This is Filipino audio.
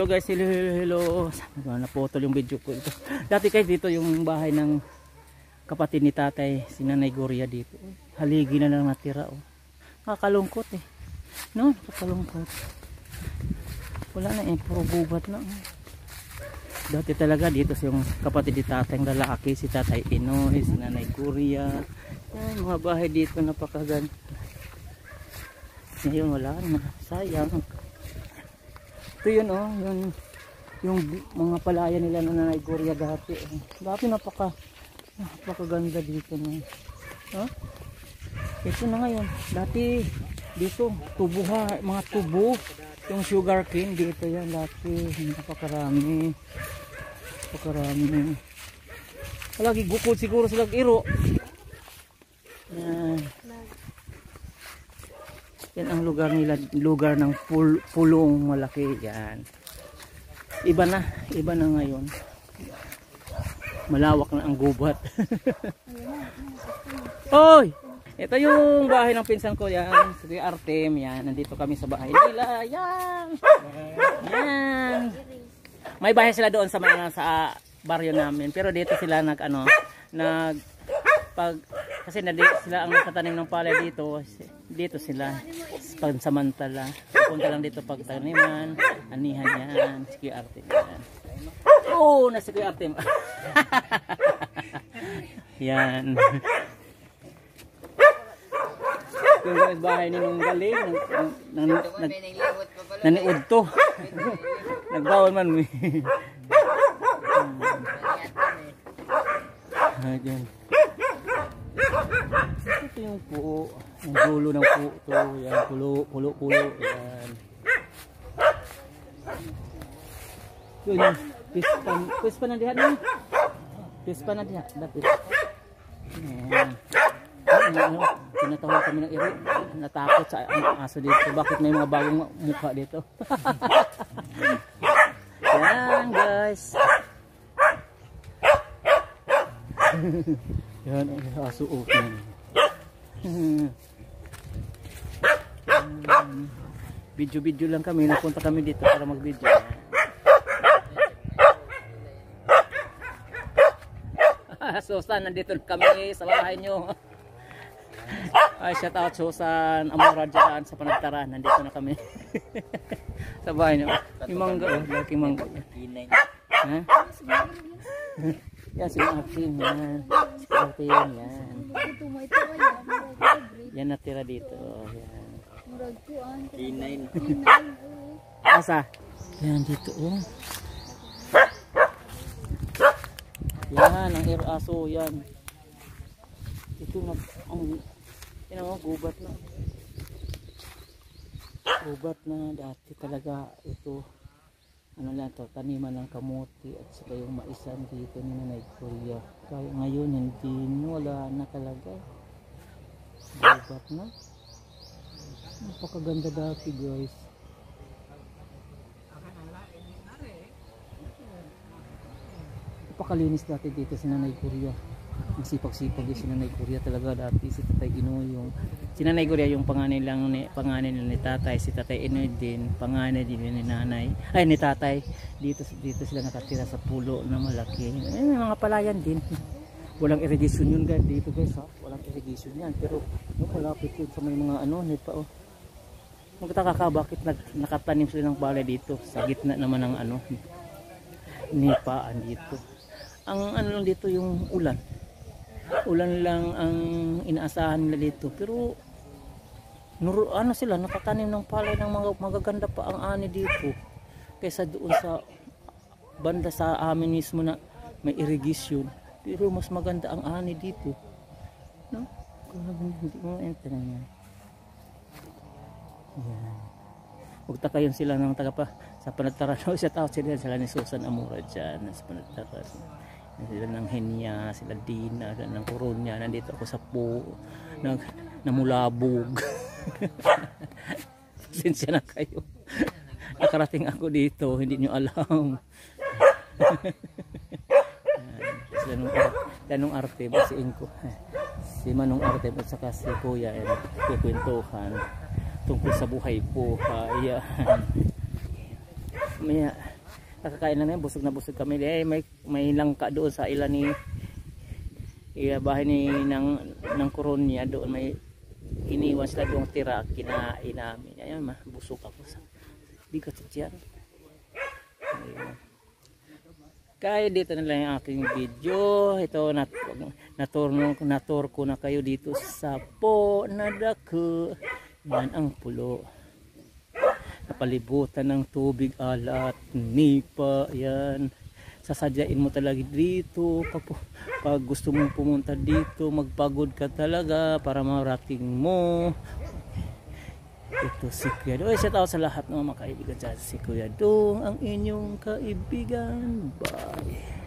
Hello guys, hello, hello. Naputol yung video ko ito. Dati guys, dito yung bahay ng kapatid ni tatay, si Nanay Gloria dito. Haligi na lang natira. Oh. Nakakalungkot eh. No, nakakalungkot. Wala na eh, puro gubat na. Dati talaga dito yung kapatid ni tatay, yung lalaki, si Tatay Inoy, si Nanay Gloria. Yan, mga bahay dito napakaganda. Ngayon wala na, sayang. Ito yun oh, yung mga palaya nila na Nanay Gloria dati. Dati napakaganda dito na. Huh? Ito na ngayon. Dati dito tubuha, mga tubo, yung sugar cane dito yan dati. Napakarami. Napakarami. Palagi bukod siguro sila iro. Yan. Yan ang lugar nila, lugar ng pulong malaki yan. Iba na ngayon. Malawak na ang gubat. Oy! Ito yung bahay ng pinsan ko yan, si Artem yan. Nandito kami sa bahay nila. Yan. Yan. May bahay sila doon sa baryo namin, pero dito sila kasi sila ang nagtatanim ng palay dito sila pagsamantala, punta lang dito pagtaniman, anihan yan, si Kuya Artem yan. Oh, nasa Kuya Artem. Yan. Yung bahay ni nung galing naniud to. Nagbawal man mi. Ayan. Ito yung puo, yung dulo ng puo to, yan, pulo, yan. Yun yung pispan na dihan, pispan na dihan, dapat. Yan. Tinatawag kami ng iri, natakot sa aso dito, bakit may mga bagong mukha dito. Yan guys. Yan ang aso open. Video lang kami, napunta kami dito para mag-video. Susan, nandito kami sa bahay nyo. Ay, shout out Susan Amora dyan sa Panagtaran. Nandito na kami sa bahay nyo. Yung mangga, laking mangga. Ha? Yan, si Martin, yan. Si Martin, yan. Yan natira dito. Yan. K9. Asa? Yan dito, oh. Yan, ang aso, yan. Ito na, gubat na. Gubat na, dati talaga ito. Ano lang to, taniman ng kamuti at saka yung maisan dito ni Nanay Gloria. Kaya ngayon hindi, wala na talaga. Gubat na. Napakaganda dati guys. Napakalinis dati dito si Nanay Gloria. Masipag-sipag si Nanay Gloria talaga dati. Si Tatay Inoy yung si Nanay Gloria yung panganay ni tatay, si Tatay Inoy din panganay din ni nanay, ay ni tatay. Dito sila nakatira sa pulo na malaki. May mga palayan din. Walang irrigation yun guys dito guys ha. Walang irrigation yan, pero yung malapit yun sa may mga nipa oh. Magtaka ka bakit nakatanim sila ng palay dito sa gitna naman ng nipaan dito. Ang lang dito yung ulan lang ang inaasahan nila dito, pero sila nakatanim ng palay ng mga magaganda pa ang ani dito kaysa doon sa banda sa amin mismo na may irrigation, pero mas maganda ang ani dito, no? Hindi mo enter na yan. Magtaka yun sila ng taga pa sa Panagtaran. Shout out sila ni Susan Amora dyan sa Panagtaran. Sila ng Henya, sila Dina, sila ng Coronia. Nandito ako sa namulabog. Sinsya na kayo. Nakarating ako dito, hindi nyo alam. Sila nung Arte, basiin ko. Si Manong Arte at saka si Kuya, kukwentuhan tungkol sa buhay po. Maya Nakakain na busog kami. May langka doon sa ila ni bahay ni ng Koronya doon, may iniwan sila doong tira, kinain namin. Ayan, busog ako sa bigat sa tiyan. Kaya dito na lang yung aking video. Ito, natur ko na kayo dito sa po na dako. Yan ang pulo. Napalibutan ng tubig, alat, nipa. Yan. Sasadyain mo talaga dito. Pag gusto mong pumunta dito, magpagod ka talaga para marating mo. Ito si Kuya Dong. Shout out sa lahat ng mga kaibigan dyan. Si Kuya Dong, ang inyong kaibigan. Bye.